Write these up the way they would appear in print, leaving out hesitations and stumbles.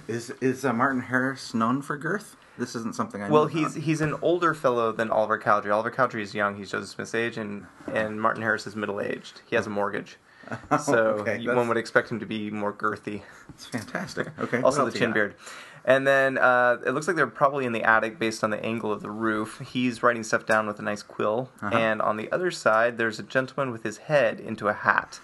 Is Martin Harris known for girth? This isn't something I know. Well, about. he's an older fellow than Oliver Cowdery. Oliver Cowdery is young. He's Joseph Smith's age, and Martin Harris is middle-aged. He has a mortgage. So one would expect him to be more girthy. That's fantastic. Okay. Also the chin beard. And then it looks like they're probably in the attic based on the angle of the roof. He's writing stuff down with a nice quill. Uh-huh. And on the other side, there's a gentleman with his head into a hat.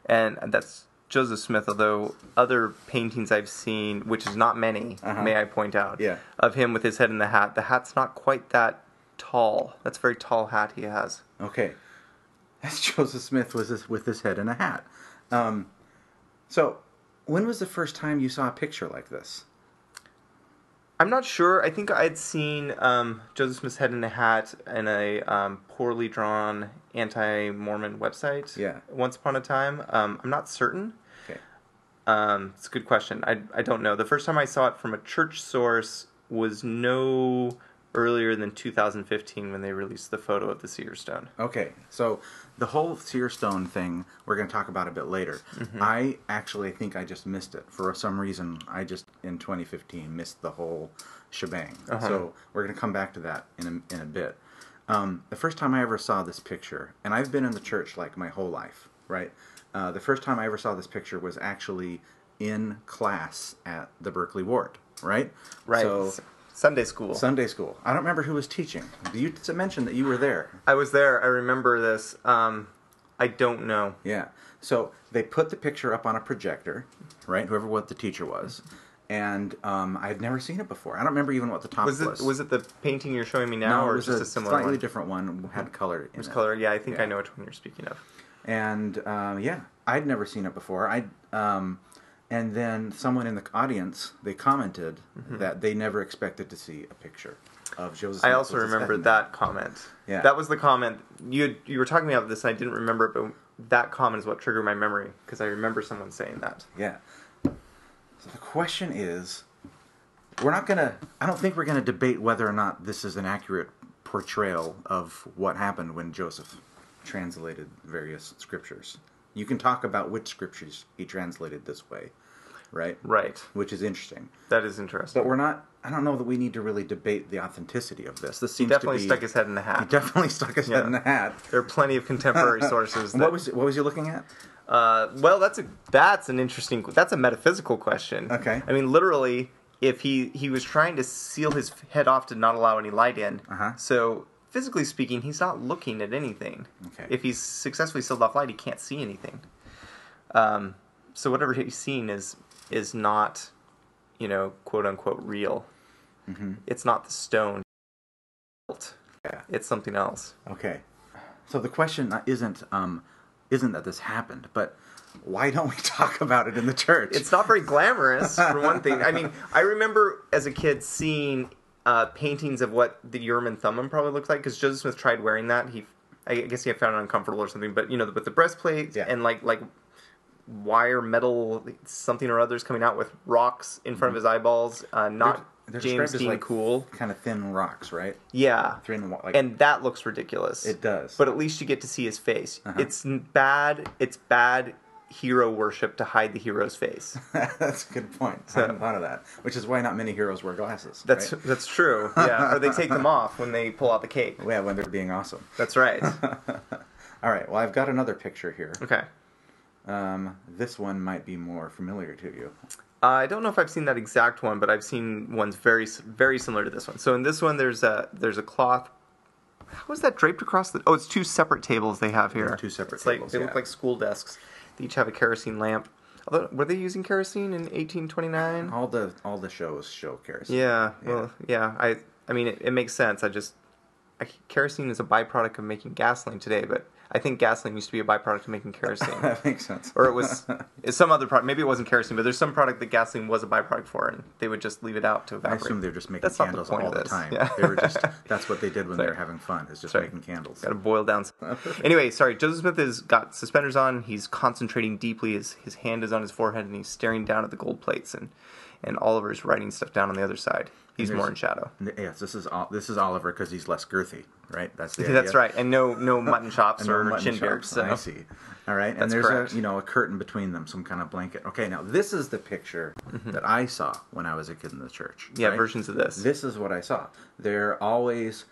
And that's Joseph Smith, although other paintings I've seen, which is not many, may I point out, of him with his head in the hat's not quite that tall. That's a very tall hat he has. Okay. That's Joseph Smith with his head in a hat. So, when was the first time you saw a picture like this? I'm not sure. I think I'd seen Joseph Smith's head in a hat in a poorly drawn anti-Mormon website once upon a time. I'm not certain. Okay. It's a good question. I don't know. The first time I saw it from a church source was no earlier than 2015 when they released the photo of the Seer stone. Okay, so the whole Seer stone thing we're going to talk about a bit later. Mm-hmm. I actually think I just missed it. For some reason, I just, in 2015, missed the whole shebang. Uh-huh. So we're going to come back to that in a bit. The first time I ever saw this picture, and I've been in the church like my whole life, right? The first time I ever saw this picture was actually in class at the Berkeley Ward, right? Right. So, Sunday school. I don't remember who was teaching. You mentioned that you were there. I was there. I remember this. I don't know. Yeah. So they put the picture up on a projector, right? What the teacher was. And I'd never seen it before. I don't remember even what the top was. Was it the painting you're showing me now, or just a similar one? Slightly different one. Had color in it. It was color. Yeah, I think I know which one you're speaking of. And I'd never seen it before. And then someone in the audience, they commented that they never expected to see a picture of Joseph Smith. I also remember that comment. Yeah. That was the comment. You were talking about this, and I didn't remember it, but that comment is what triggered my memory, because I remember someone saying that. Yeah. So the question is, I don't think we're going to debate whether or not this is an accurate portrayal of what happened when Joseph translated various scriptures. You can talk about which scriptures he translated this way, right? Right. Which is interesting. That is interesting. But I don't know that we need to really debate the authenticity of this. This seems he definitely stuck his head in the hat. He definitely stuck his head in the hat. There are plenty of contemporary sources. What was you looking at? Well, that's a metaphysical question. Okay. I mean, literally, if he was trying to seal his head off to not allow any light in, so physically speaking, he's not looking at anything. Okay. If he's successfully sealed off light, he can't see anything. So whatever he's seen is not, quote unquote real. Mm-hmm. It's not the stone. Yeah. It's something else. Okay. So the question isn't that this happened, but why don't we talk about it in the church? It's not very glamorous, for one thing. I mean, I remember as a kid seeing paintings of what the Urim and Thummim probably looked like, because Joseph Smith tried wearing that. I guess he had found it uncomfortable or something, but with the breastplate and like wire metal something or others coming out with rocks in front of his eyeballs, they're James Dean cool. Kind of thin rocks, right? Yeah. And that looks ridiculous. It does. But at least you get to see his face. It's bad hero worship to hide the hero's face. That's a good point. I hadn't thought of that. Which is why not many heroes wear glasses. That's true. Yeah. Or they take them off when they pull out the cape. Yeah, when they're being awesome. That's right. All right. Well, I've got another picture here. Okay. This one might be more familiar to you. I don't know if I've seen that exact one, but I've seen ones very, very similar to this one. So in this one, there's a cloth. How is that draped across the? Oh, it's two separate tables they have here. Two separate tables. They look like school desks. They each have a kerosene lamp. Although, were they using kerosene in 1829? All the shows show kerosene. Yeah. Well, yeah. I mean, it makes sense. Kerosene is a byproduct of making gasoline today, but I think gasoline used to be a byproduct of making kerosene. That makes sense. Or it's some other product. Maybe it wasn't kerosene, but there's some product that gasoline was a byproduct for, and they would just leave it out to evaporate. I assume they're just making candles all the time. Yeah. That's what they did when they were having fun, is just making candles. Got to boil down. Anyway, sorry. Joseph Smith has got suspenders on. He's concentrating deeply. His hand is on his forehead, and he's staring down at the gold plates. and Oliver's writing stuff down on the other side. He's more in shadow. Yes, this is Oliver because he's less girthy, right? That's the idea. That's right, and no mutton chops or mutton chin chops. beards. So. I see. All right, and there's a curtain between them, some kind of blanket. Okay, now this is the picture that I saw when I was a kid in the church. Yeah, right? versions of this. This is what I saw. They're always,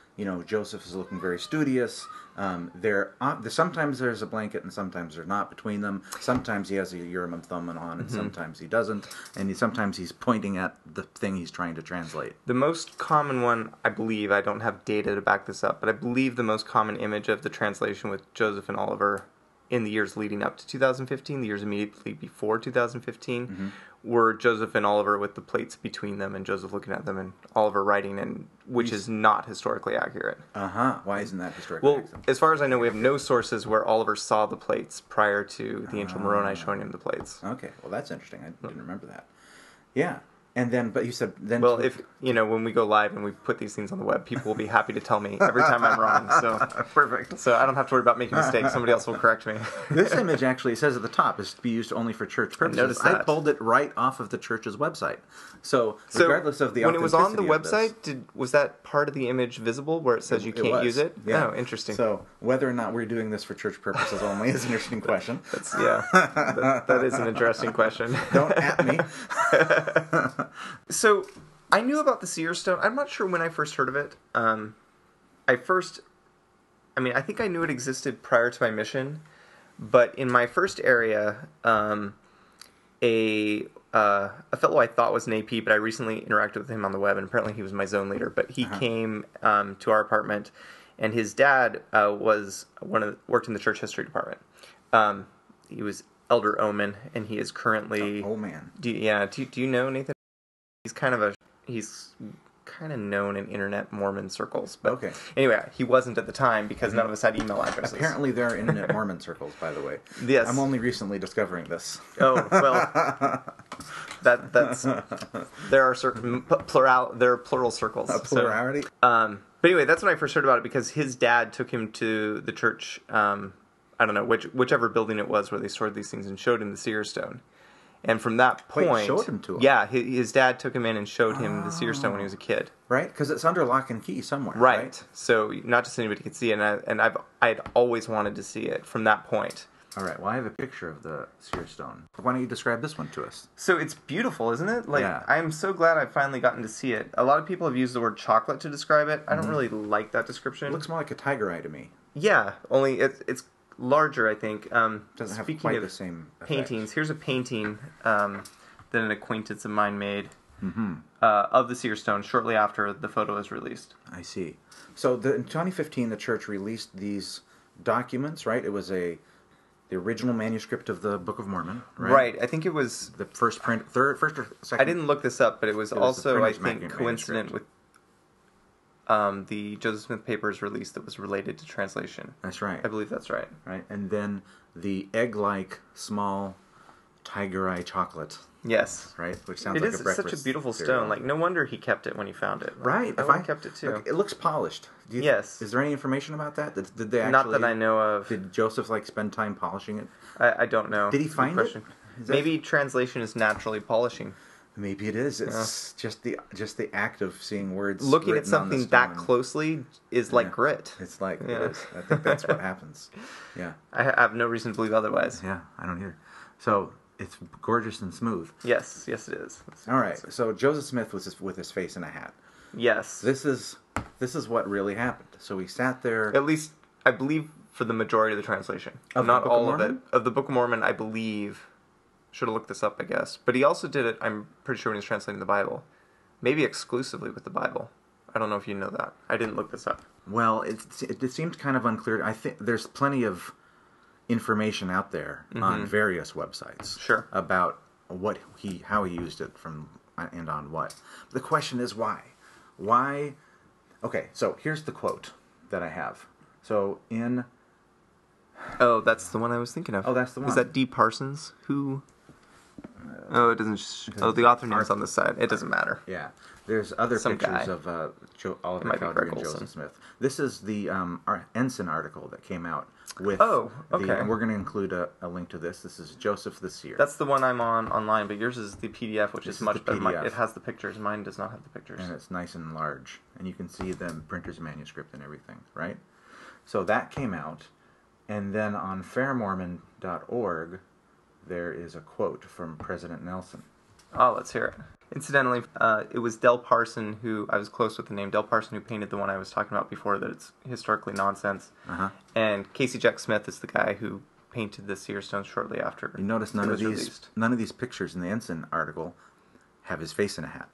Joseph is looking very studious. Sometimes there's a blanket and sometimes there's not between them. Sometimes he has a Urim and Thummim on and sometimes he doesn't. And sometimes he's pointing at the thing he's trying to translate. The most common one, I believe, I don't have data to back this up, but I believe the most common image of the translation with Joseph and Oliver in the years leading up to 2015, the years immediately before 2015, were Joseph and Oliver with the plates between them and Joseph looking at them and Oliver writing, which is not historically accurate. Why isn't that historically accurate? Well, as far as I know, we have no sources where Oliver saw the plates prior to the angel Moroni showing him the plates. Okay, well that's interesting. I didn't remember that. Yeah. And then, but you said then. Well, if when we go live and we put these things on the web, people will be happy to tell me every time I'm wrong. So perfect. So I don't have to worry about making mistakes. Somebody else will correct me. This image actually says at the top is to be used only for church purposes. Notice that. I pulled it right off of the church's website. So regardless of the when it was on the authenticity website, was that part of the image visible where it says you can't use it? Yeah. Oh, interesting. So whether or not we're doing this for church purposes only is an interesting question. That is an interesting question. Don't at me. So I knew about the Seer stone. I'm not sure when I first heard of it. I think I knew it existed prior to my mission, but in my first area, a fellow I thought was an AP, but I recently interacted with him on the web, and apparently he was my zone leader. But he came to our apartment, and his dad worked in the church history department. He was Elder Omen, and he is currently. Oh man. Do you know Nathan? He's kind of known in internet Mormon circles. But okay. Anyway, he wasn't at the time because none of us had email addresses. Apparently there are internet Mormon circles, by the way. Yes. I'm only recently discovering this. Oh, well, that's there are certain there are plural circles. A plurality? But anyway, that's when I first heard about it because his dad took him to the church, I don't know, whichever building it was where they stored these things, and showed him the Seer stone. And from that point... Wait, showed him to him? Yeah, his dad took him in and showed him the Seer stone when he was a kid. Right, because it's under lock and key somewhere, right? So not just anybody could see it, and I'd always wanted to see it from that point. All right, well, I have a picture of the Seer stone. Why don't you describe this one to us? So it's beautiful, isn't it? Yeah. I'm so glad I've finally gotten to see it. A lot of people have used the word chocolate to describe it. I don't really like that description. It looks more like a tiger eye to me. Yeah, only it's larger, I think. Doesn't have quite the same effect. Paintings. Here's a painting that an acquaintance of mine made of the Seer stone shortly after the photo was released. I see. So in 2015, the church released these documents, right? It was the original manuscript of the Book of Mormon, right? Right. I think it was the first print, first or second. I didn't look this up, but it was also, I think, manuscript. coincident with the Joseph Smith papers release that was related to translation. That's right. I believe that's right. Right, and then the egg-like small tiger eye chocolate. Yes. Right, which sounds it like is a breakfast such a beautiful cereal. stone. Like, no wonder he kept it when he found it. Right. I would have kept it too. Look, it looks polished. Yes. Is there any information about that? Did they actually? Not that I know of. Did Joseph spend time polishing it? I don't know. Did he find it? Maybe translation is naturally polishing. Maybe it is. It's just the act of seeing words. Looking at something that closely is like grit. It's like it is. I think that's what happens. Yeah. I have no reason to believe otherwise. Yeah, I don't either. So it's gorgeous and smooth. Yes, it is. All right. So Joseph Smith was with his face in a hat. Yes. This is what really happened. So he sat there. At least I believe for the majority of the translation, not all of it. Of the Book of Mormon, I believe. Should have looked this up, I guess. But he also did it, I'm pretty sure, when he was translating the Bible. Maybe exclusively with the Bible. I don't know if you know that. I didn't look this up. Well, it seems kind of unclear. I think there's plenty of information out there on various websites. Sure. About how he used it and on what. The question is why? Why? Okay, so here's the quote that I have. So in... Oh, that's the one I was thinking of. Oh, that's the one. Is that D. Parsons? Who... Oh, it doesn't. The author name's on the side. It doesn't matter. Yeah. There's other Some pictures guy. of Oliver Might be Cowdery Greg and Olson. Joseph Smith. This is the Ensign article that came out with. Oh, okay. And we're going to include a link to this. This is Joseph the Seer. That's the one I'm on online, but yours is the PDF, which is much better. PDF. It has the pictures. Mine does not have the pictures. And it's nice and large. And you can see the printer's manuscript and everything, right? So that came out. And then on FairMormon.org, there is a quote from President Nelson. Oh, let's hear it. Incidentally, it was Del Parson who, I was close with the name, Del Parson who painted the one I was talking about before that it's historically nonsense. Uh-huh. And Casey Jack Smith is the guy who painted the Seer stone shortly after. You notice none it of was these released. none of these pictures in the Ensign article have his face in a hat.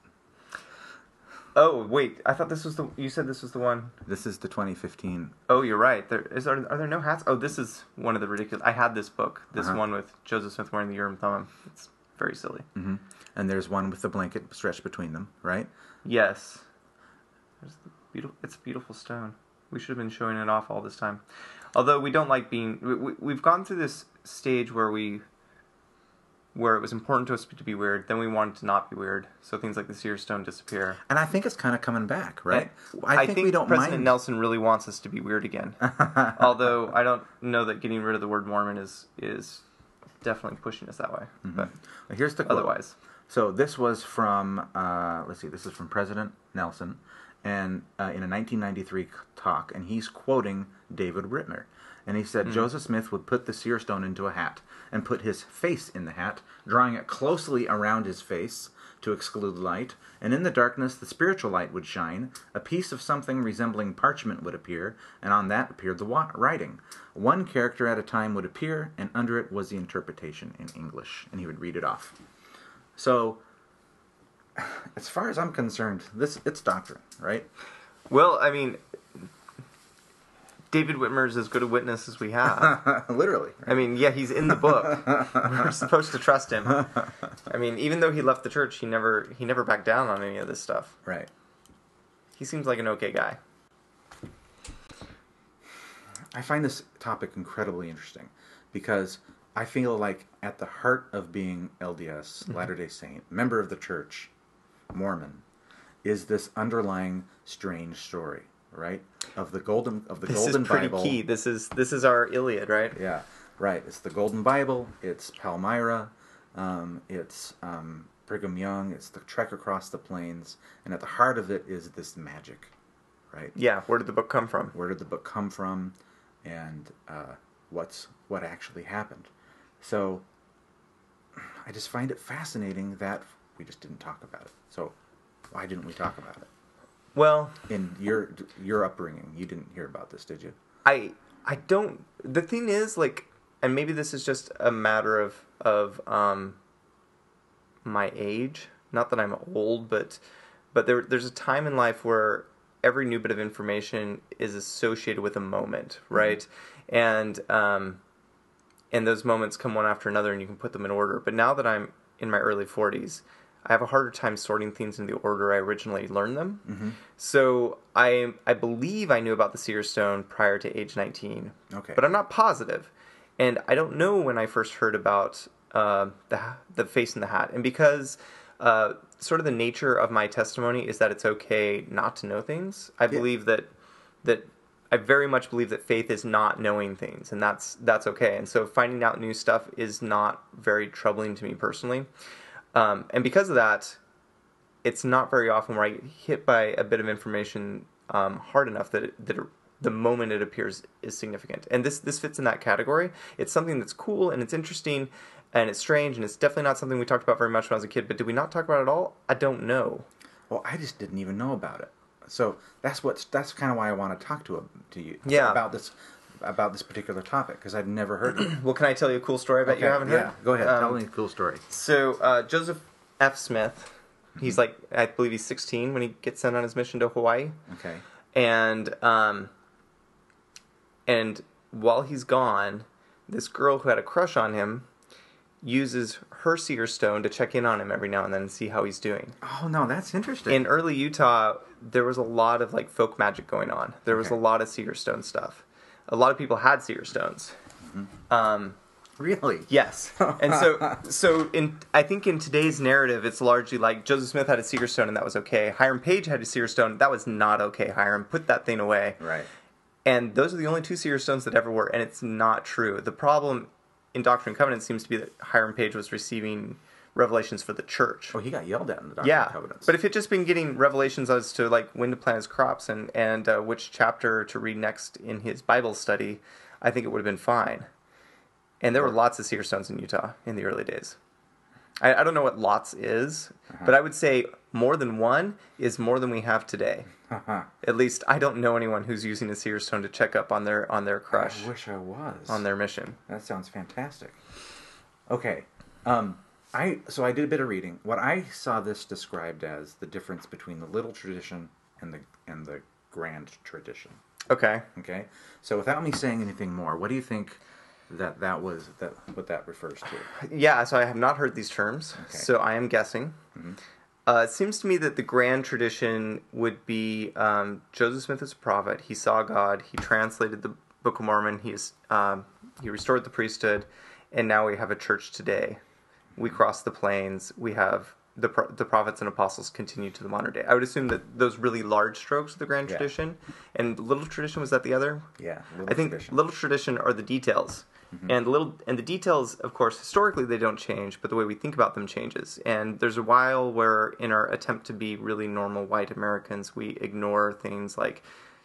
Oh, wait, I thought this was you said this was the one. This is the 2015. Oh, you're right. Are there no hats? Oh, this is one of the ridiculous. I had this book, this one with Joseph Smith wearing the Urim Thummim. It's very silly. Mm-hmm. And there's one with the blanket stretched between them, right? Yes. It's a beautiful stone. We should have been showing it off all this time. Although we don't like being... We've gone through this stage where it was important to us to be weird, then we wanted to not be weird, so things like the Seer stone disappear. And I think it's kind of coming back, right? I think we don't President mind. Nelson really wants us to be weird again. Although I don't know that getting rid of the word Mormon is definitely pushing us that way. Mm-hmm. But here's the quote. Otherwise. So this was from, this is from President Nelson, and in a 1993 talk, and he's quoting David Rittner. And he said, Joseph Smith would put the Seer stone into a hat and put his face in the hat, drawing it closely around his face to exclude light, and in the darkness the spiritual light would shine, a piece of something resembling parchment would appear, and on that appeared the writing. One character at a time would appear, and under it was the interpretation in English, and he would read it off. So, as far as I'm concerned, it's doctrine, right? Well, I mean, David Whitmer's as good a witness as we have. Literally. Right? I mean, yeah, he's in the book. We're supposed to trust him. I mean, even though he left the church, he never backed down on any of this stuff. Right. He seems like an okay guy. I find this topic incredibly interesting because I feel like at the heart of being LDS, Latter-day Saint, member of the church, Mormon, is this underlying strange story, right? Of the golden Bible. This is pretty key. This is our Iliad, right? Yeah, right. It's the Golden Bible. It's Palmyra. It's Brigham Young. It's the trek across the plains, and at the heart of it is this magic, right? Yeah. Where did the book come from? Where did the book come from, and what actually happened? So I just find it fascinating that we just didn't talk about it. So why didn't we talk about it? Well, In your upbringing, you didn't hear about this, did you? I don't. The thing is, like, and maybe this is just a matter of my age. Not that I'm old, but there's a time in life where every new bit of information is associated with a moment, right? And those moments come one after another, and you can put them in order. But now that I'm in my early 40s, I have a harder time sorting things in the order I originally learned them. Mm-hmm. So I believe I knew about the Seer stone prior to age 19. Okay. But I'm not positive. And I don't know when I first heard about the face in the hat. And because sort of the nature of my testimony is that it's okay not to know things, I believe that I very much believe that faith is not knowing things, and that's okay. And so finding out new stuff is not very troubling to me personally. And because of that, it's not very often where I get hit by a bit of information hard enough that the moment it appears is significant. And this fits in that category. It's something that's cool and it's interesting and it's strange, and it's definitely not something we talked about very much when I was a kid. But did we not talk about it at all? I don't know. Well, I just didn't even know about it. So that's kind of why I want to talk to you about this particular topic, because I've never heard of it. Well, can I tell you a cool story I bet you haven't heard? Yeah, go ahead. Tell me a cool story. So Joseph F. Smith, he's like, I believe he's 16 when he gets sent on his mission to Hawaii. Okay. And while he's gone, this girl who had a crush on him uses her Seer stone to check in on him every now and then and see how he's doing. Oh, no, that's interesting. In early Utah, there was a lot of like folk magic going on. There was a lot of Seer stone stuff. A lot of people had Seer stones. Mm-hmm. Really? Yes. And I think in today's narrative, it's largely like Joseph Smith had a seer stone and that was okay. Hiram Page had a seer stone. That was not okay, Hiram. Put that thing away. Right. And those are the only 2 seer stones that ever were, and it's not true. The problem in Doctrine and Covenants seems to be that Hiram Page was receiving revelations for the church. Oh, he got yelled at in the Doctrine and Covenants. But if he'd just been getting revelations as to like when to plant his crops and which chapter to read next in his Bible study, I think it would have been fine. And there were lots of seer stones in Utah in the early days. I don't know what lots is, but I would say more than one is more than we have today. At least I don't know anyone who's using a seer stone to check up on their crush. I wish I was. On their mission. That sounds fantastic. Okay. I did a bit of reading. What I saw this described as the difference between the little tradition and the grand tradition. Okay. Okay. So without me saying anything more, what do you think what that refers to? Yeah, so I have not heard these terms, so I am guessing. Mm-hmm. It seems to me that the grand tradition would be Joseph Smith as a prophet. He saw God. He translated the Book of Mormon. He restored the priesthood, and now we have a church today. We cross the plains. We have the prophets and apostles continue to the modern day. I would assume that those really large strokes are the grand tradition, and little tradition, was that the other? Yeah, little tradition are the details. Mm-hmm. And the details, of course, historically they don't change, but the way we think about them changes. And there's a while where, in our attempt to be really normal white Americans, we ignore things like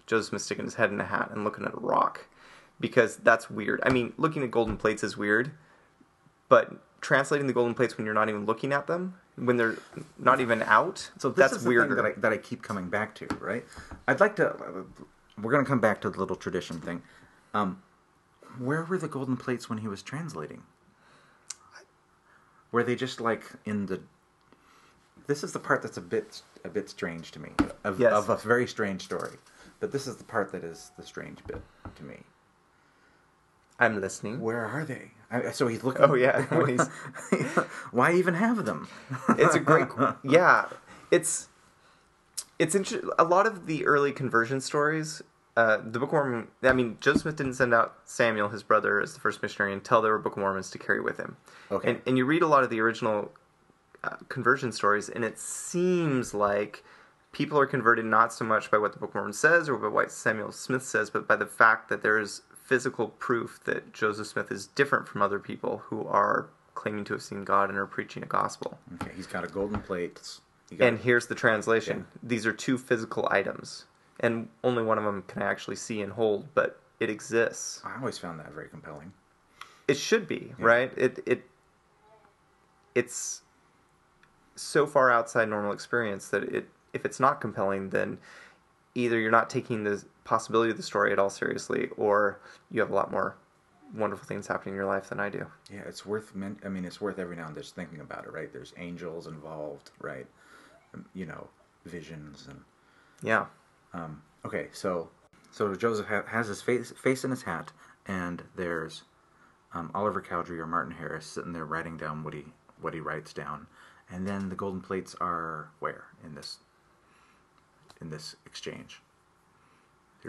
Joseph Smith sticking his head in a hat and looking at a rock, because that's weird. I mean, looking at golden plates is weird, but translating the golden plates when you're not even looking at them, when they're not even out, so this that's is the weirder. Thing that I keep coming back to, right? I'd like to. We're going to come back to the little tradition thing. Where were the golden plates when he was translating? Were they just like in the... This is the part that's a bit strange to me, of a very strange story. But this is the part that is the strange bit to me. I'm listening. Where are they? So he's looking... Oh, yeah. Why even have them? It's a great... Yeah. It's interesting. A lot of the early conversion stories... the Book of Mormon, I mean, Joseph Smith didn't send out Samuel, his brother, as the first missionary until there were Book of Mormons to carry with him. Okay. And you read a lot of the original conversion stories, and it seems like people are converted not so much by what the Book of Mormon says or by what Samuel Smith says, but by the fact that there is physical proof that Joseph Smith is different from other people who are claiming to have seen God and are preaching a gospel. Okay, he's got a golden plate. And here's the translation. Yeah. These are 2 physical items. And only one of them can I actually see and hold, but it exists. I always found that very compelling. It should be, right? It's so far outside normal experience that if it's not compelling, then either you're not taking the possibility of the story at all seriously, or you have a lot more wonderful things happening in your life than I do. Yeah, it's worth every now and then just thinking about it, right? There's angels involved, right? Visions and... Yeah. Okay, so Joseph has his face in his hat, and there's Oliver Cowdery or Martin Harris sitting there writing down what he writes down, and then the golden plates are where in this exchange?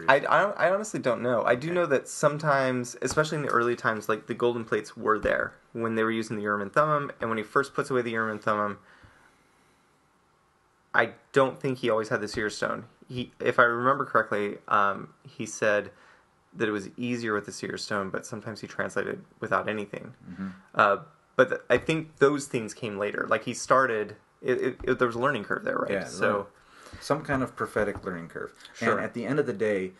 I honestly don't know. I do know that sometimes, especially in the early times, like the golden plates were there when they were using the Urim and Thummim, and when he first puts away the Urim and Thummim, I don't think he always had the seer stone. If I remember correctly, he said that it was easier with the seer stone, but sometimes he translated without anything. Mm-hmm. But I think those things came later. Like he started, there was a learning curve there, right? Yeah, so some kind of prophetic learning curve. Sure. And at the end of the day,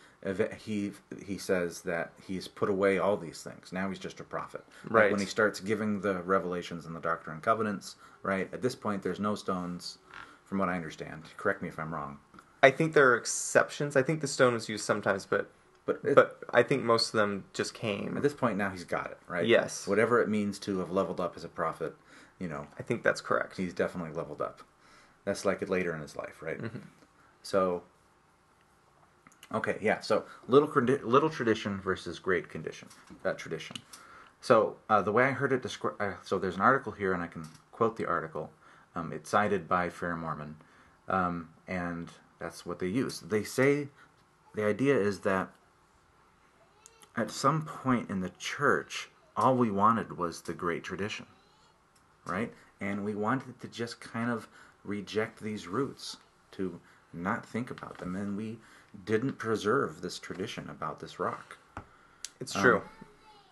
he says that he's put away all these things. Now he's just a prophet. Right. Like when he starts giving the revelations and the Doctrine and Covenants, right? At this point, there's no stones, from what I understand. Correct me if I'm wrong. I think there are exceptions. I think the stone was used sometimes, but I think most of them just came. At this point now, he's got it, right? Yes. Whatever it means to have leveled up as a prophet, I think that's correct. He's definitely leveled up. That's like it later in his life, right? Mm-hmm. So, okay, yeah. So little tradition versus great tradition. So the way I heard it described, so there's an article here, and I can quote the article. It's cited by FairMormon, and that's what they use. They say the idea is that at some point in the church, all we wanted was the great tradition, right? And we wanted to just kind of reject these roots, to not think about them, and we didn't preserve this tradition about this rock. It's true.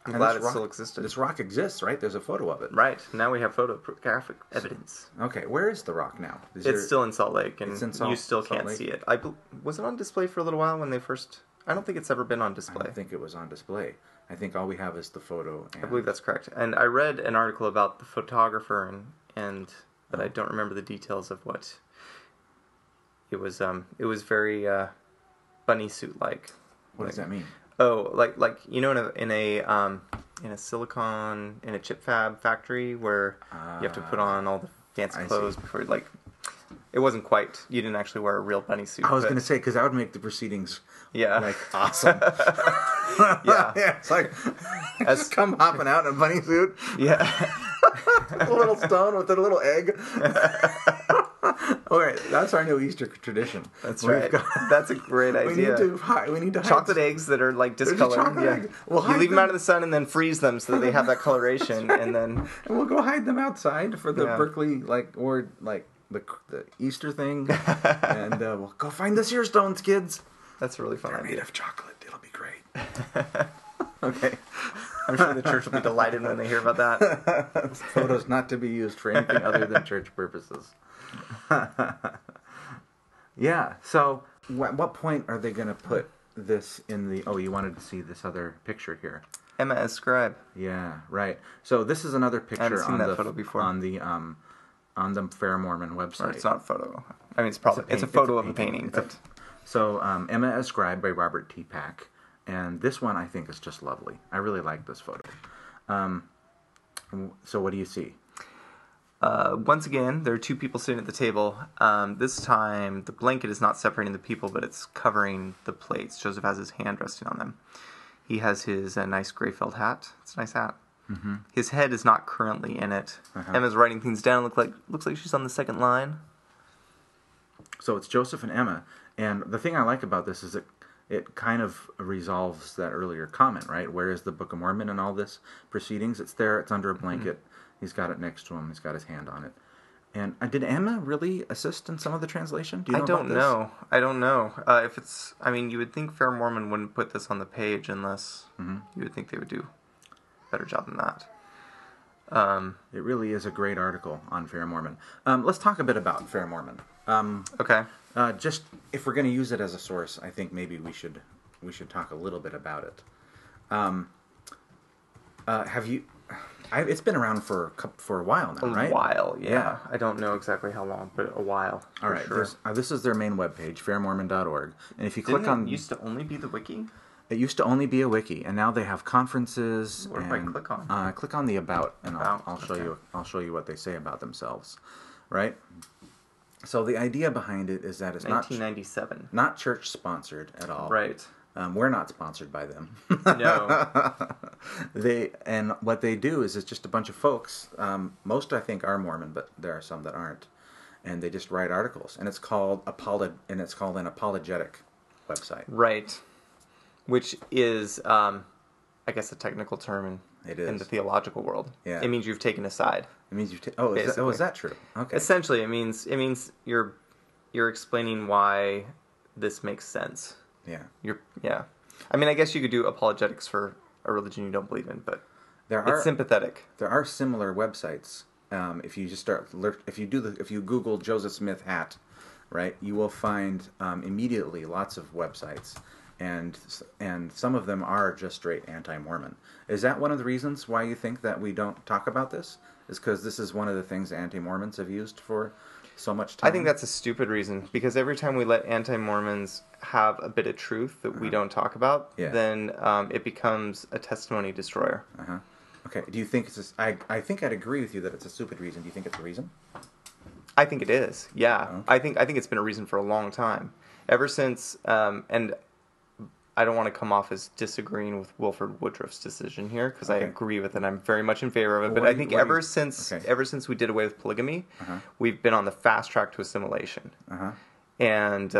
I'm glad it still existed. This rock exists, right? There's a photo of it. Right. Now we have photographic evidence. Okay, where is the rock now? It's still in Salt Lake, and you still can't Lake? see it. Was it on display for a little while when they first... I don't think it's ever been on display. I don't think it was on display. I think all we have is the photo. I believe that's correct. And I read an article about the photographer, but I don't remember the details of what... It was very bunny suit-like. What does that mean? Oh, like you know, in a chip fab factory where you have to put on all the fancy clothes before, like, it wasn't quite. You didn't actually wear a real bunny suit. I was going to say, because that would make the proceedings like awesome. Yeah, it's like just come hopping out in a bunny suit. Yeah, a little stone with a little egg. All right, that's our new Easter tradition. That's right. That's a great idea. We need to hide chocolate eggs that are like discolored. Yeah. You leave them out in the sun and then freeze them so that they have that coloration, and we'll go hide them outside for the Berkeley the Easter thing, and we'll go find the seer stones, kids. That's a really fun idea. Made of chocolate. It'll be great. Okay. I'm sure the church will be delighted when they hear about that. Photos not to be used for anything other than church purposes. Yeah, so at what point are they going to put this in the... Oh, you wanted to see this other picture here. Emma as scribe. Yeah, right. So this is another picture I haven't seen that photo before. on the FairMormon website. Or it's not a photo. I mean, it's a photo of a painting. So Emma as Scribe by Robert T. Pack. And this one I think is just lovely. I really like this photo. So what do you see? Once again, there are two people sitting at the table. This time, the blanket is not separating the people, but it's covering the plates. Joseph has his hand resting on them. He has his nice gray felt hat. It's a nice hat. Mm-hmm. His head is not currently in it. Uh-huh. Emma's writing things down. Looks like she's on the second line. So it's Joseph and Emma. And the thing I like about this is it kind of resolves that earlier comment, right? Where is the Book of Mormon and all this proceedings? It's there. It's under a blanket. Mm-hmm. He's got it next to him. He's got his hand on it. And did Emma really assist in some of the translation? Do you know about this? I don't know. If it's, I mean, you would think FairMormon wouldn't put this on the page unless you would think they would do a better job than that. It really is a great article on FairMormon. Let's talk a bit about FairMormon. Okay. Just if we're going to use it as a source, I think maybe we should talk a little bit about it. Have you? It's been around for a while now, right? A while, yeah. I don't know exactly how long, but a while. All right. Sure. This is their main webpage, fairmormon.org, and if you click on, it used to only be the wiki. It used to only be a wiki, and now they have conferences. What do I click on? Click on the about, and I'll show you. I'll show you what they say about themselves, right? So the idea behind it is that it's 1997, not church sponsored at all, right? We're not sponsored by them. No. What they do is it's just a bunch of folks. Most I think are Mormon, but there are some that aren't, and they just write articles, and it's called an apologetic website. Right. Which is, I guess, a technical term in the theological world. Yeah. It means you've taken a side. It means you've is that true? Okay. Essentially, it means you're explaining why this makes sense. Yeah. I mean, I guess you could do apologetics for a religion you don't believe in, but it's sympathetic. There are similar websites. If you Google Joseph Smith hat, right, you will find immediately lots of websites, and some of them are just straight anti-Mormon. Is that one of the reasons why you think that we don't talk about this? Is because this is one of the things anti-Mormons have used for so much time? I think that's a stupid reason, because every time we let anti-Mormons have a bit of truth that we don't talk about, then it becomes a testimony destroyer. Okay. Do you think it's I think I'd agree with you that it's a stupid reason. Do you think it's a reason? I think it is. Yeah. Okay. I think it's been a reason for a long time. Ever since and I don't want to come off as disagreeing with Wilford Woodruff's decision here, because I agree with it. I'm very much in favor of it. But I think ever since we did away with polygamy, we've been on the fast track to assimilation. And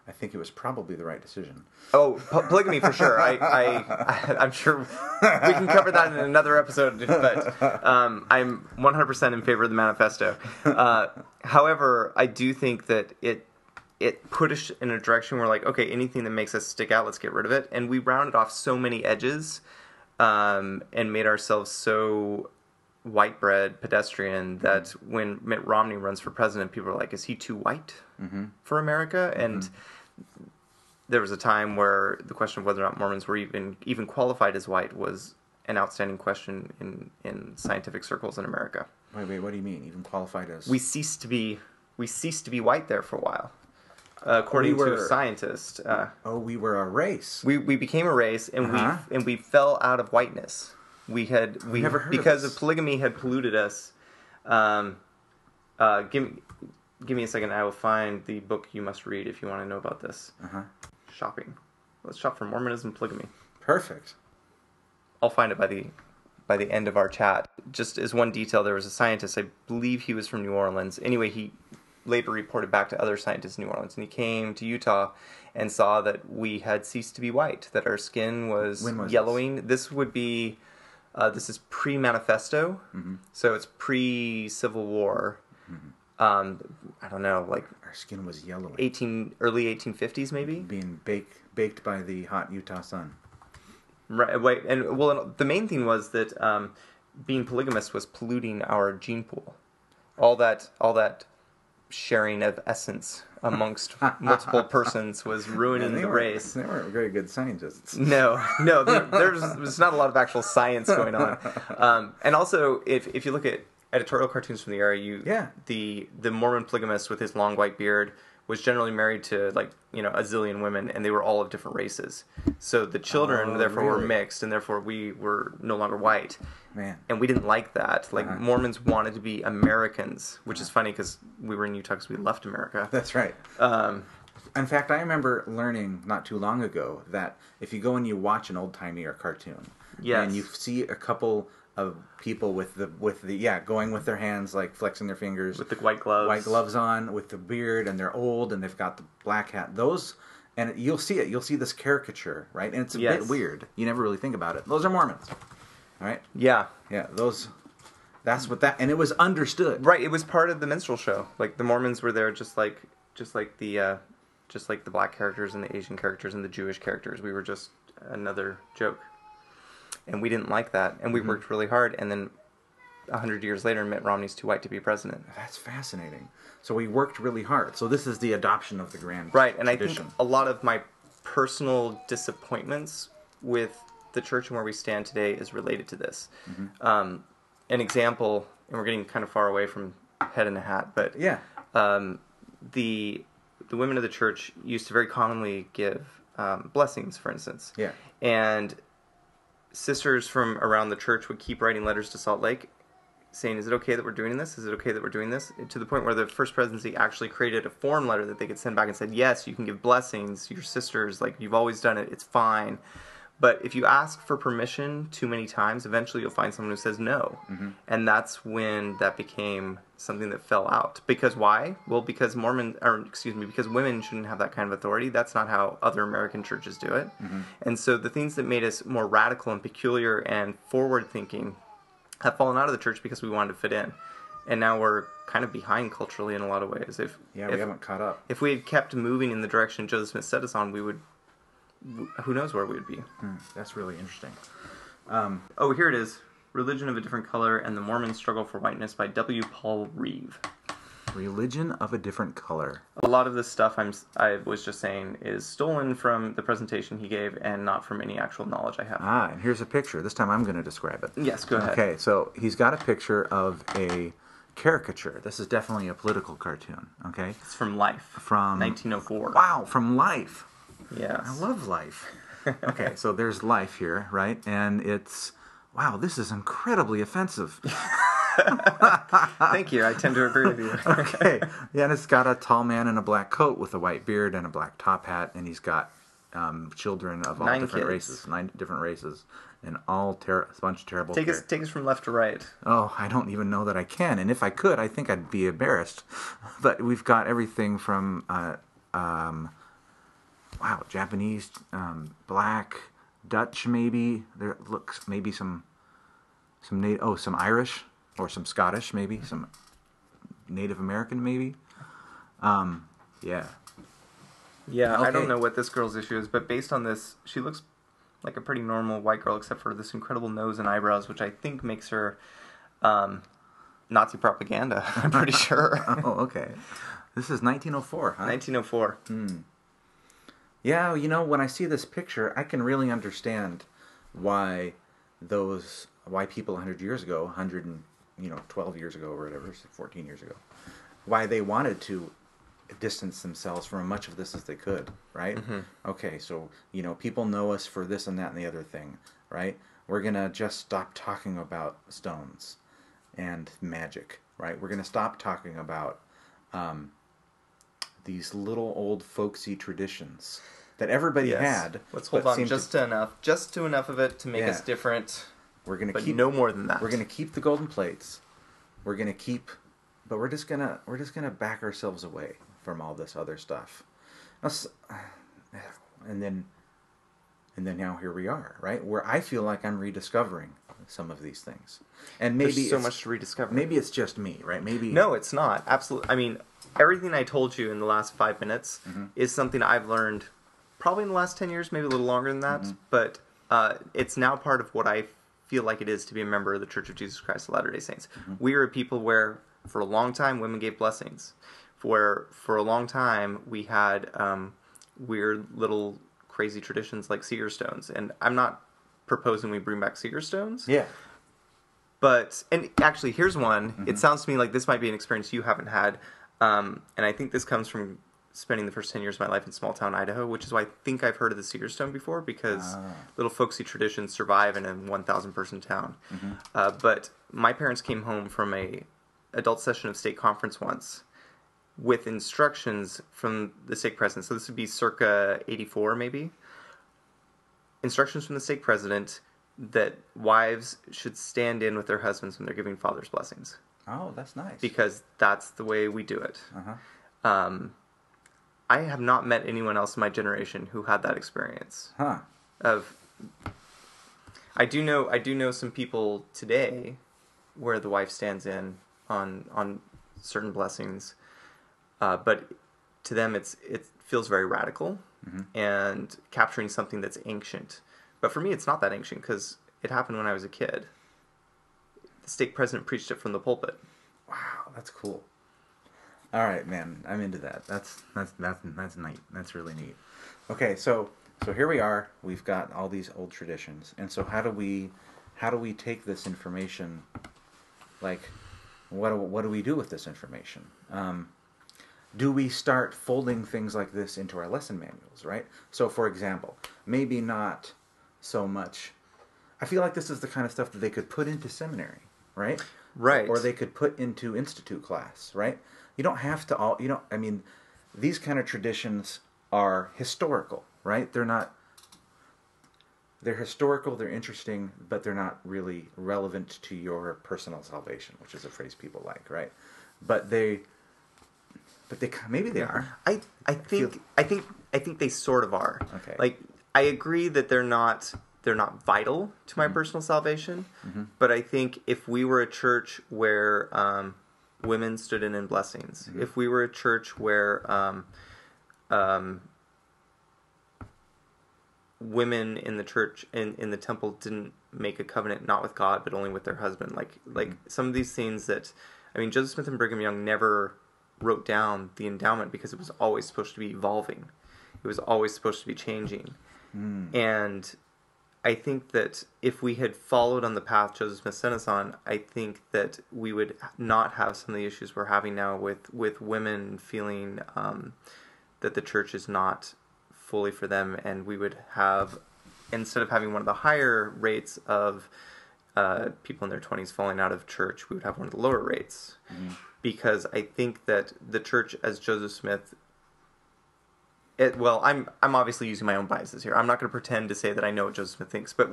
I think it was probably the right decision. Oh, polygamy for sure. I'm sure we can cover that in another episode, but I'm 100% in favor of the manifesto. However, I do think that it put us in a direction where, like, okay, anything that makes us stick out, let's get rid of it. And we rounded off so many edges and made ourselves so white bread pedestrian that when Mitt Romney runs for president, people are like, is he too white for America? And there was a time where the question of whether or not Mormons were even qualified as white was an outstanding question in scientific circles in America. Wait, what do you mean? Even qualified as? We ceased to be white there for a while. According to a scientist. We were a race. We became a race, and we fell out of whiteness. We never heard because of of polygamy had polluted us. Give me a second. I will find the book you must read if you want to know about this. Shopping. Let's shop for Mormonism, polygamy. Perfect. I'll find it by the end of our chat. Just as one detail, there was a scientist. I believe he was from New Orleans. Anyway, he later reported back to other scientists in New Orleans, and he came to Utah and saw that we had ceased to be white, that our skin was yellowing. This would be, this is pre-manifesto, so it's pre-Civil War. I don't know, like our skin was yellowing. Early 1850s, maybe, being baked by the hot Utah sun. Right. Wait, and well, the main thing was that being polygamous was polluting our gene pool. All that sharing of essence amongst multiple persons was ruining the race. They weren't very good scientists. No, there's not a lot of actual science going on. And also, if you look at editorial cartoons from the era, the Mormon polygamist with his long white beard was generally married to, like, a zillion women, and they were all of different races. So the children, therefore, were mixed, and therefore we were no longer white. Man. And we didn't like that. Like, Mormons wanted to be Americans, which is funny because we were in Utah because we left America. That's right. In fact, I remember learning not too long ago that if you go and you watch an old-timey or cartoon, and you see a couple of people with the going with their hands, like flexing their fingers, with the white gloves on, with the beard, and they're old and they've got the black hat. Those, and you'll see this caricature, right? And it's a bit weird. You never really think about it. Those are Mormons, right? Yeah. Those. That's what that, and it was understood. Right. It was part of the minstrel show. Like, the Mormons were there, just like the black characters and the Asian characters and the Jewish characters. We were just another joke. And we didn't like that, and we worked really hard, and then 100 years later, Mitt Romney's too white to be president. That's fascinating. So we worked really hard. So this is the adoption of the grand right, and tradition. I think a lot of my personal disappointments with the church and where we stand today is related to this. An example, and we're getting kind of far away from head in a hat, but the women of the church used to very commonly give blessings, for instance. Yeah. And sisters from around the church would keep writing letters to Salt Lake saying, is it okay that we're doing this? Is it okay that we're doing this? To the point where the First Presidency actually created a form letter that they could send back and said, yes, you can give blessings, your sisters, like, you've always done it, it's fine. But if you ask for permission too many times, eventually you'll find someone who says no. And that's when that became something that fell out. Because why? Well, because because women shouldn't have that kind of authority. That's not how other American churches do it. And so the things that made us more radical and peculiar and forward-thinking have fallen out of the church because we wanted to fit in. And now we're kind of behind culturally in a lot of ways. We haven't caught up. If we had kept moving in the direction Joseph Smith set us on, we would... Who knows where we would be. That's really interesting. Here it is. Religion of a Different Color and the Mormon Struggle for Whiteness by W. Paul Reeve. Religion of a Different Color. A lot of this stuff I was just saying is stolen from the presentation he gave and not from any actual knowledge I have. And here's a picture. This time I'm going to describe it. Yes, go ahead. Okay, so he's got a picture of a caricature. This is definitely a political cartoon, okay? It's from Life. From 1904. Wow, from Life. Yes. I love Life. Okay, so there's Life here, right? And it's, wow, this is incredibly offensive. Thank you. I tend to agree with you. Okay. Yeah, and it's got a tall man in a black coat with a white beard and a black top hat, and he's got children of all 9 different races, 9 different races, and all a bunch of terrible. Take us from left to right. Oh, I don't even know that I can, and if I could, I think I'd be embarrassed. But we've got everything from wow, Japanese, black, Dutch maybe. There looks maybe some some Irish or some Scottish maybe, some Native American maybe. Yeah. Yeah, Okay. I don't know what this girl's issue is, but based on this, she looks like a pretty normal white girl, except for this incredible nose and eyebrows, which I think makes her Nazi propaganda. I'm pretty sure. Oh, okay. This is 1904, huh? 1904. Yeah, you know, when I see this picture, I can really understand why people 100 years ago, 12 years ago or whatever, 14 years ago, why they wanted to distance themselves from as much of this as they could, right? Mm-hmm. Okay, so, people know us for this and that and the other thing, right? We're going to just stop talking about stones and magic, right? We're going to stop talking about these little old folksy traditions that everybody had. Let's hold on just to enough of it to make us different. We're going to keep no more than that. We're going to keep the golden plates. We're going to keep, but we're just going to back ourselves away from all this other stuff. And then now here we are, right? Where I feel like I'm rediscovering some of these things. And maybe there's so much to rediscover. Maybe it's just me, right? No, it's not. Absolutely. I mean, everything I told you in the last 5 minutes is something I've learned probably in the last 10 years, maybe a little longer than that. But it's now part of what I feel like it is to be a member of the Church of Jesus Christ of Latter-day Saints. We are a people where, for a long time, women gave blessings. Where, for a long time, we had weird little crazy traditions like Seer stones. And I'm not proposing we bring back Seer stones. Yeah. But, and actually, here's one. It sounds to me like this might be an experience you haven't had. And I think this comes from spending the first 10 years of my life in small town Idaho, which is why I think I've heard of the Seer stone before, because little folksy traditions survive in a 1,000 person town. But my parents came home from a adult session of state conference once with instructions from the stake president. So this would be circa 84 maybe. Instructions from the stake president that wives should stand in with their husbands when they're giving father's blessings. Oh, that's nice. Because that's the way we do it. I have not met anyone else in my generation who had that experience. I do know some people today where the wife stands in on certain blessings, but to them it feels very radical and capturing something that's ancient. But for me, it's not that ancient because it happened when I was a kid. The stake president preached it from the pulpit. Wow, that's cool. All right, man, I'm into that. That's neat. That's really neat. Okay, so here we are. We've got all these old traditions, and so how do we take this information? Like, what do we do with this information? Do we start folding things like this into our lesson manuals, right? So, for example, maybe not so much. I feel like this is the kind of stuff that they could put into seminary, right? Right. Or they could put into institute class, right? You don't have to I mean, these kind of traditions are historical, right? They're historical, they're interesting, but they're not really relevant to your personal salvation, which is a phrase people like, right? But maybe they are. I think they sort of are. Okay. Like, I agree that they're not vital to my personal salvation, but I think if we were a church where women stood in blessings, if we were a church where women in the church in the temple didn't make a covenant not with God but only with their husband, like some of these things that, I mean, Joseph Smith and Brigham Young never wrote down the endowment because it was always supposed to be evolving. It was always supposed to be changing. And I think that if we had followed on the path Joseph Smith sent us on, I think that we would not have some of the issues we're having now with women feeling that the church is not fully for them, and we would have, instead of having one of the higher rates of people in their 20s falling out of church, we would have one of the lower rates. Because I think that the church, as Joseph Smith Well, I'm obviously using my own biases here. I'm not going to pretend to say that I know what Joseph Smith thinks, but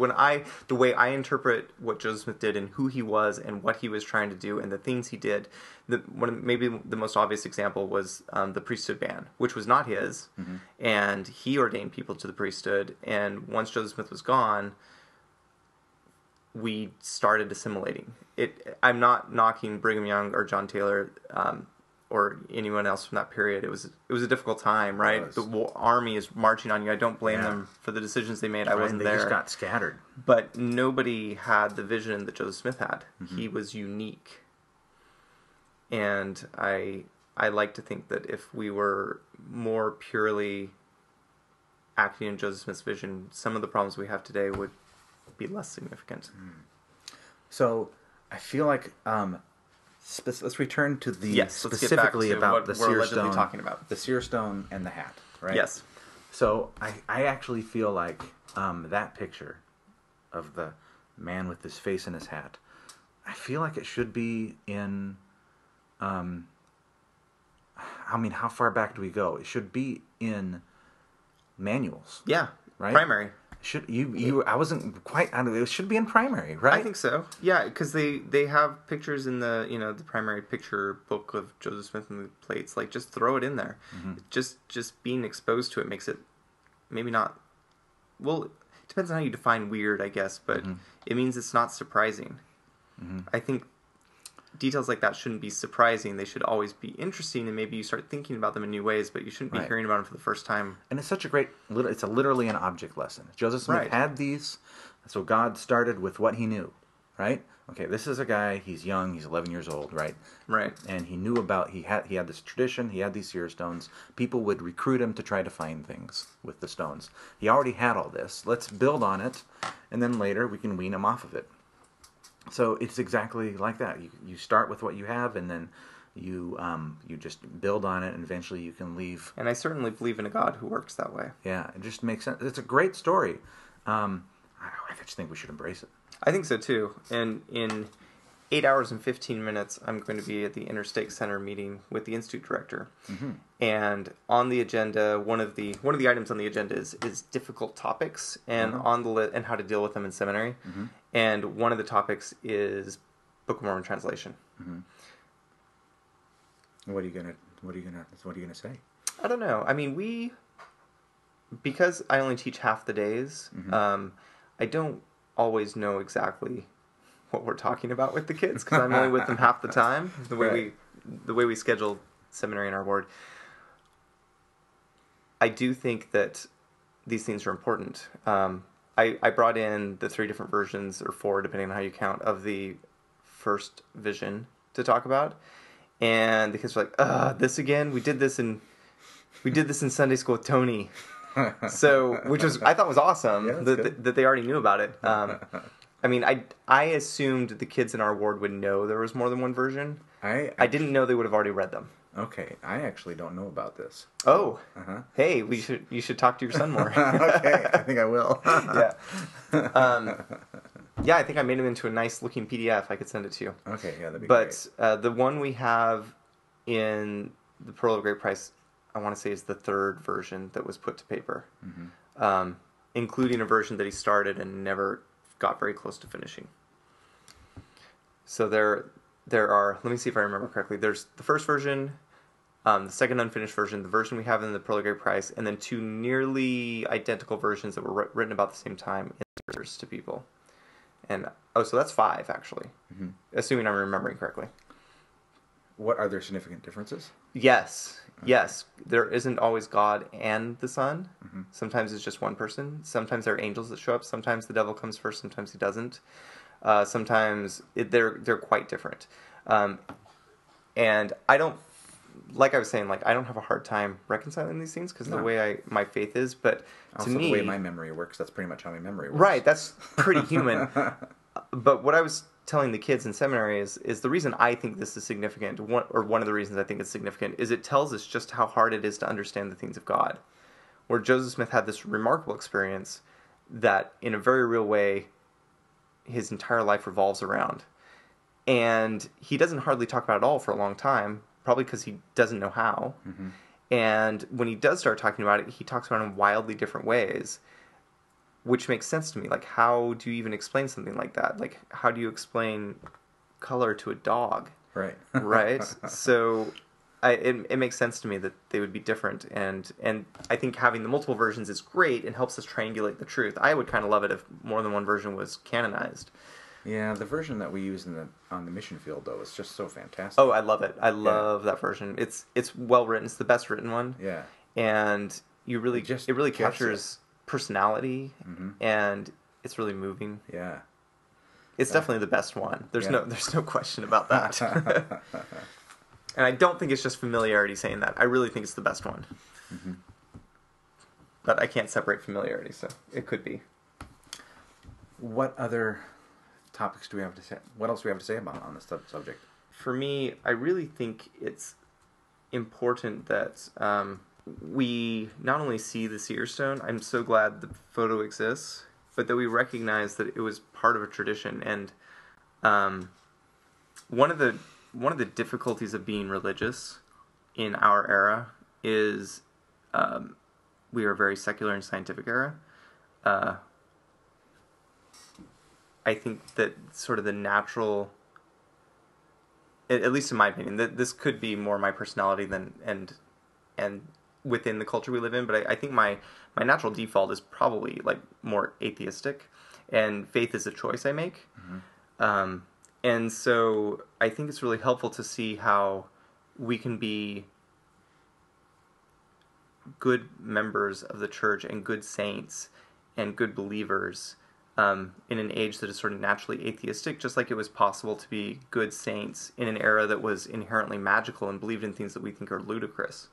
the way I interpret what Joseph Smith did and who he was and what he was trying to do and the things he did, maybe the most obvious example was the priesthood ban, which was not his, and he ordained people to the priesthood. And once Joseph Smith was gone, we started assimilating. I'm not knocking Brigham Young or John Taylor. Or anyone else from that period. It was a difficult time, right? The army is marching on you. I don't blame them for the decisions they made. I wasn't there. They just got scattered. But nobody had the vision that Joseph Smith had. He was unique. And I like to think that if we were more purely acting in Joseph Smith's vision, some of the problems we have today would be less significant. So I feel like... let's return to specifically to about the Seer stone. Talking about the Seer stone and the hat, right? Yes. So I actually feel like that picture of the man with his face in his hat, I feel like it should be in. I mean, how far back do we go? It should be in manuals. Yeah. Right. Primary. Should you? I wasn't quite. It should be in primary, right? I think so. Yeah, because they have pictures in the the primary picture book of Joseph Smith and the plates. Like, just throw it in there. Just being exposed to it makes it maybe not. Well, it depends on how you define weird, I guess, but it means it's not surprising. I think details like that shouldn't be surprising. They should always be interesting, and maybe you start thinking about them in new ways, but you shouldn't be hearing about them for the first time. And it's such a great, it's literally an object lesson. Joseph Smith had these, so God started with what he knew, right? Okay, this is a guy, he's young, he's 11 years old, right? Right. And he knew about, he had this tradition, he had these seer stones. People would recruit him to try to find things with the stones. He already had all this. Let's build on it, and then later we can wean him off of it. So it's exactly like that. You start with what you have, and then you just build on it, and eventually you can leave. And I certainly believe in a God who works that way. Yeah, it just makes sense. It's a great story. I just think we should embrace it. I think so too. And in 8 hours and 15 minutes, I'm going to be at the Interstate Center meeting with the Institute director. And on the agenda, one of the items on the agenda is difficult topics and and how to deal with them in seminary. And one of the topics is Book of Mormon translation. What are you gonna say? I don't know. I mean, because I only teach half the days. I don't always know exactly what we're talking about with the kids because I'm only with them half the time. The way we schedule seminary in our ward. I do think that these things are important. I brought in the 3 different versions, or 4, depending on how you count, of the first vision to talk about, and the kids were like, "This again? We did this in Sunday school with Tony." So, which I thought was awesome that they already knew about it. I mean, I assumed the kids in our ward would know there was more than one version. I didn't know they would have already read them. Okay, I actually don't know about this. Oh, hey, you should talk to your son more. Okay, I think I will. Yeah, I think I made them into a nice looking PDF. I could send it to you. Okay, yeah, that'd be great. But the one we have in the Pearl of Great Price, I want to say, is the 3rd version that was put to paper, including a version that he started and never got very close to finishing. So there are, let me see if I remember correctly, there's the first version, the second unfinished version, the version we have in the Pearl of Great Price, and then 2 nearly identical versions that were written about the same time in to people. And so that's 5 actually, assuming I'm remembering correctly. What are there significant differences? Yes. There isn't always God and the Son. Sometimes it's just one person. Sometimes there are angels that show up. Sometimes the devil comes first. Sometimes he doesn't. Sometimes they're quite different. And I don't, like I was saying, I don't have a hard time reconciling these things because the way my faith is. But also, to me, the way my memory works, that's pretty much how my memory works. Right. That's pretty human. But what I was telling the kids in seminary is the reason I think this is significant, one of the reasons I think it's significant, is it tells us just how hard it is to understand the things of God. Where Joseph Smith had this remarkable experience that, in a very real way, his entire life revolves around. And he doesn't hardly talk about it at all for a long time, probably because he doesn't know how. And when he does start talking about it, he talks about it in wildly different ways, which makes sense to me. Like, how do you even explain something like that? Like, how do you explain color to a dog? Right. Right? So it makes sense to me that they would be different. And I think having the multiple versions is great and helps us triangulate the truth. I would kind of love it if more than one version was canonized. Yeah, the version that we use on the mission field, though, is just so fantastic. Oh, I love it. I love that version. It's well written. It's the best written one. Yeah. And it really captures personality, and it's really moving. Yeah. It's definitely the best one. There's no question about that. And I don't think it's just familiarity saying that. I really think it's the best one. Mm-hmm. But I can't separate familiarity, so it could be. What other topics do we have to say? What else do we have to say about on this subject? For me, I really think it's important that we not only see the Seer stone. I'm so glad the photo exists, but that we recognize that it was part of a tradition. And one of the difficulties of being religious in our era is we are a very secular and scientific era. I think that sort of the natural, at least in my opinion, that this could be more my personality than and within the culture we live in, but I think my natural default is probably like more atheistic, and faith is a choice I make. Mm-hmm. And so I think it's really helpful to see how we can be good members of the church and good saints and good believers in an age that is sort of naturally atheistic, just like it was possible to be good saints in an era that was inherently magical and believed in things that we think are ludicrous.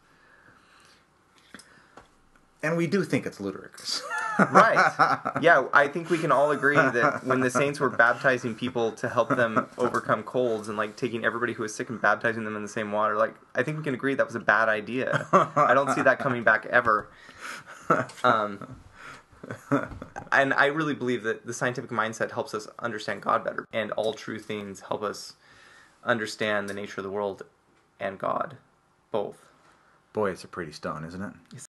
And we do think it's ludicrous. Right. Yeah, I think we can all agree that when the saints were baptizing people to help them overcome colds and like taking everybody who was sick and baptizing them in the same water, like I think we can agree that was a bad idea. I don't see that coming back ever. And I really believe that the scientific mindset helps us understand God better, and all true things help us understand the nature of the world and God, both. Boy, it's a pretty stone, isn't it?